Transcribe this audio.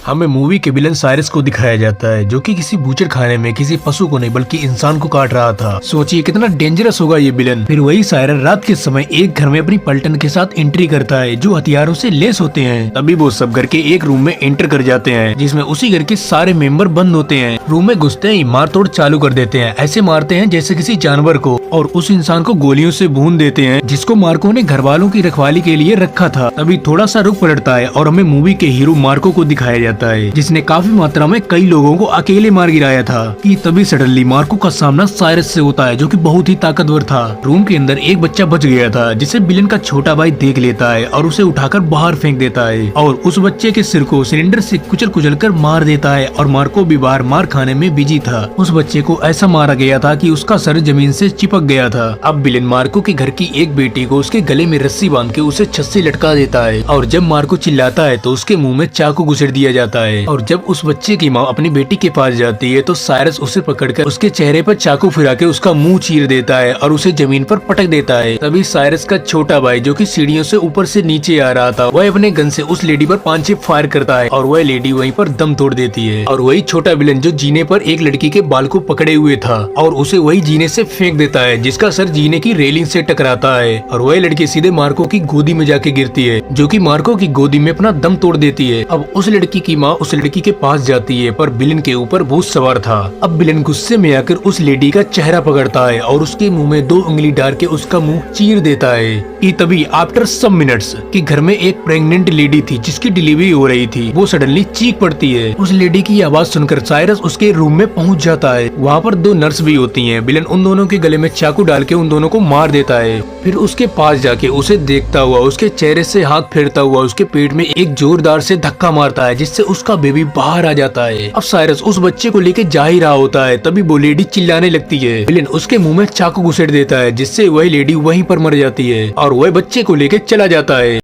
हमें मूवी के villain Cyrus को दिखाया जाता है जो कि किसी बूचर खाने में किसी पशु को नहीं बल्कि इंसान को काट रहा था। सोचिए कितना डेंजरस होगा ये विलन। फिर वही साइरस रात के समय एक घर में अपनी पलटन के साथ एंट्री करता है जो हथियारों से लेस होते हैं। तभी वो सब घर के एक रूम में एंटर कर जाते हैं जिसमें उसी घर के सारे मेंबर बंद होते हैं। रूम में घुसते ही मार तोड़ चालू कर देते हैं। ऐसे मारते हैं जैसे किसी जानवर को और उस इंसान को गोलियों से भून देते हैं जिसको मार्को ने घर वालों की रखवाली के लिए रखा था। तभी थोड़ा सा रुक पलटता है और हमें मूवी के हीरो मार्को को दिखाया जाता है जिसने काफी मात्रा में कई लोगों को अकेले मार गिराया था। कि तभी सडनली मार्को का सामना साइरस से होता है जो कि बहुत ही ताकतवर था। रूम के अंदर एक बच्चा बच गया था जिसे विलन का छोटा भाई देख लेता है और उसे उठाकर बाहर फेंक देता है और उस बच्चे के सिर को सिलेंडर से कुचल कर मार देता है और मार्को भी बाहर मार खाने में बिजी था। उस बच्चे को ऐसा मारा गया था कि उसका सर जमीन से चिपक गया था। अब विलन मार्को के घर की एक बेटी को उसके गले में रस्सी बांध के उसे छत से लटका देता है और जब मार्को चिल्लाता है तो उसके मुंह में चाकू घुसेड़ दिया जाता है। और जब उस बच्चे की माँ अपनी बेटी के पास जाती है तो साइरस उसे पकड़कर उसके चेहरे पर चाकू फिरा के उसका मुंह चीर देता है और उसे जमीन पर पटक देता है। तभी साइरस का छोटा भाई जो कि सीढ़ियों से ऊपर से नीचे आ रहा था वह अपने गन से उस लेडी पर 5-6 फायर करता है और वह लेडी वहीं पर दम तोड़ देती है। और वही छोटा विलन जो जीने पर एक लड़की के बाल को पकड़े हुए था और उसे वही जीने से फेंक देता है जिसका सर जीने की रेलिंग से टकराता है और वह लड़की सीधे मार्को की गोदी में जाके गिरती है जो कि मार्को की गोदी में अपना दम तोड़ देती है। अब उस लड़की की माँ उस लड़की के पास जाती है पर विलन के ऊपर भूत सवार था। अब विलन गुस्से में आकर उस लेडी का चेहरा पकड़ता है और उसके मुंह में 2 उंगली डाल के उसका मुंह चीर देता है। कि तभी आफ्टर सम मिनट्स कि घर में एक प्रेग्नेंट लेडी थी जिसकी डिलीवरी हो रही थी वो सडनली चीख पड़ती है। उस लेडी की आवाज सुनकर साइरस उसके रूम में पहुंच जाता है। वहाँ पर 2 नर्स भी होती हैं। विलन उन दोनों के गले में चाकू डाल के उन दोनों को मार देता है। फिर उसके पास जाके उसे देखता हुआ उसके चेहरे से हाथ फेरता हुआ उसके पेट में एक जोरदार से धक्का मारता है जिससे उसका बेबी बाहर आ जाता है। अब साइरस उस बच्चे को लेके जा ही रहा होता है तभी वो लेडी चिल्लाने लगती है। विलन उसके मुंह में चाकू घुसेड़ देता है जिससे वह लेडी वहीं पर मर जाती है और वह बच्चे को लेके चला जाता है।